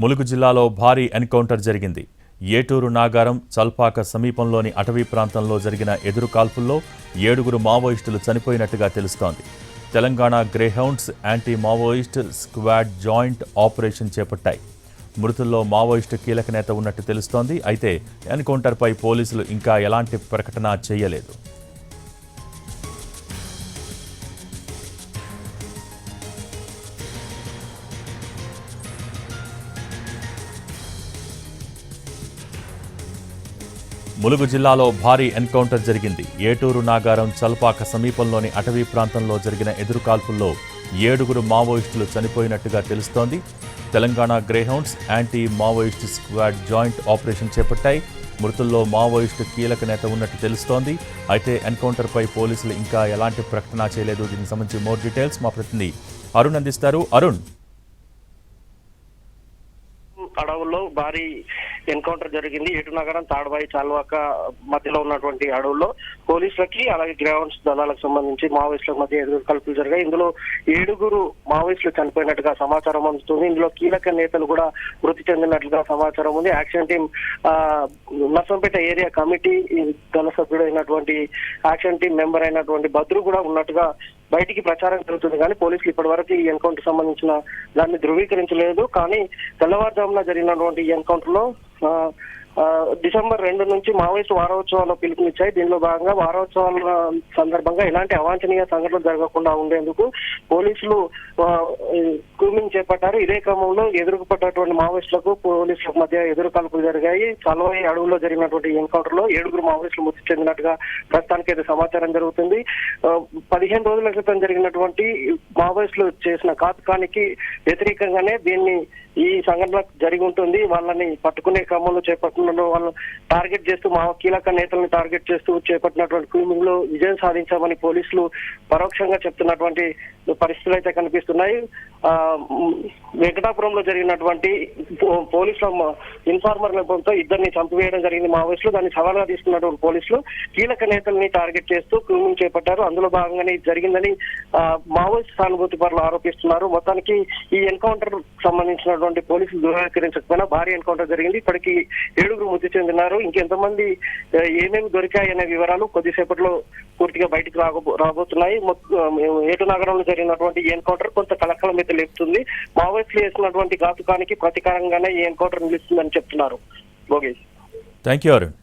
ములుగు జిల్లాలో భారీ ఎన్కౌంటర్ జరిగింది. ఏటూరు నాగారం చల్పాక సమీపంలోని అటవీ ప్రాంతంలో జరిగిన ఎదురు కాల్పుల్లో 7గురు మావోయిస్టులు చనిపోయినట్టుగా తెలుస్తోంది. Telangana Greyhounds anti Maoist squad joint operation చేపట్టాయి. మృతుల్లో మావోయిస్టు కీలక నేత ఉన్నట్టు తెలుస్తోంది. అయితే ఎన్కౌంటర్పై పోలీసులు ఇంకా ఎలాంటి ప్రకటన చేయలేదు. ములుగు జిల్లాలో భారీ ఎన్కౌంటర్ జరిగింది. ఏటూరు నాగారం చల్పాక సమీపంలోని అటవీ ప్రాంతంలో జరిగిన ఎదురుకాల్పుల్లో 7గురు మావోయిస్టులు చనిపోయినట్టుగా తెలుస్తోంది. Telangana Greyhounds anti Maoist squad joint operation చేపట్టాయి. మృతుల్లో మావోయిస్టు కీలక నేత ఉన్నట్టు తెలుస్తోంది. అయితే ఎన్కౌంటర్పై పోలీసులు ఇంకా ఎలాంటి ప్రకటన చేయలేదు. దీనికి సంబంధించి మోర్ డీటెయిల్స్ మా ప్రతినిధి అరుణ్ అందిస్తారు. అరుణ్, అడవుల్లో భారీ ఎన్కౌంటర్ జరిగింది. ఏటునగరం తాడబాయి చాల్వాక మధ్యలో ఉన్నటువంటి అడవుల్లో పోలీసులకి అలాగే గ్రౌండ్స్ దళాలకు సంబంధించి మావోయిస్టుల మధ్య ఎదురు కాల్పులు జరిగాయి. ఇందులో 7గురు మావోయిస్టులు చనిపోయినట్టుగా సమాచారం అందుతుంది. ఇందులో కీలక నేతలు కూడా మృతి చెందినట్లుగా సమాచారం ఉంది. Action team Narsampet area committee దళ సభ్యుడైనటువంటి యాక్షన్ టీం మెంబర్ అయినటువంటి భద్రు కూడా ఉన్నట్టుగా బయటికి ప్రచారం జరుగుతుంది. కానీ పోలీసులు ఇప్పటి వరకు ఈ ఎన్కౌంటర్ సంబంధించిన దాన్ని ధృవీకరించలేదు. కానీ తెల్లవారుజామున జరిగినటువంటి ఈ ఎన్కౌంటర్ లో డిసెంబర్ 2 నుంచి మావోయిస్టు వారోత్సవాలు పిలుపునిచ్చాయి. దీనిలో భాగంగా వారోత్సవాల సందర్భంగా ఎలాంటి అవాంఛనీయ సంఘటనలు జరగకుండా ఉండేందుకు పోలీసులు కూమింగ్ చేపట్టారు. ఇదే క్రమంలో ఎదురుపడ్డటువంటి మావోయిస్టులకు పోలీసులకు మధ్య ఎదురు కాల్పులు జరిగాయి. చల్వాయి అడవుల్లో జరిగినటువంటి ఎన్కౌంటర్ లో 7గురు మావోయిస్టులు మృతి చెందినట్టుగా ప్రస్తుతానికి అయితే సమాచారం జరుగుతుంది. 15 రోజుల క్రితం జరిగినటువంటి మావోయిస్టులు చేసిన ఘాతుకానికి వ్యతిరేకంగానే ఈ సంఘటన జరిగి ఉంటుంది. వాళ్ళని పట్టుకునే క్రమంలో చేపట్టిన వాళ్ళు టార్గెట్ చేస్తూ కీలక నేతలను టార్గెట్ చేస్తూ చేపట్టినటువంటి కూమింగ్ లో విజయం సాధించామని పోలీసులు పరోక్షంగా చెప్తున్నటువంటి పరిస్థితులు అయితే కనిపిస్తున్నాయి. వెంకటాపురంలో జరిగినటువంటి పోలీసుల ఇన్ఫార్మర్ నెపంతో 2ని చంపివేయడం జరిగింది మావోయిస్టులు. దాన్ని సవాల్గా తీసుకున్నటువంటి పోలీసులు కీలక నేతల్ని టార్గెట్ చేస్తూ కూమింగ్ చేపట్టారు. అందులో భాగంగానే జరిగిందని మావోయిస్ట్ సానుభూతి పరులు ఆరోపిస్తున్నారు. మొత్తానికి ఈ ఎన్కౌంటర్ సంబంధించినటువంటి పోలీసులు ధృవీకరించకపోయినా భారీ ఎన్కౌంటర్ జరిగింది. ఇప్పటికీ 7గురు మృతి చెందినారు. ఇంకెంతమంది ఏమేమి దొరికాయనే వివరాలు కొద్దిసేపట్లో పూర్తిగా బయటకు రాబోతున్నాయి. ఏటు నగరంలో జరిగినటువంటి ఈ ఎన్కౌంటర్ కొంత కలకలం అయితే లేపుతుంది. మావోయిస్టులు చేసినటువంటి ఘాతుకానికి ప్రతీకారంగానే ఈ ఎన్కౌంటర్ నిలుస్తుందని చెప్తున్నారు. Bhogesh, thank you Arun.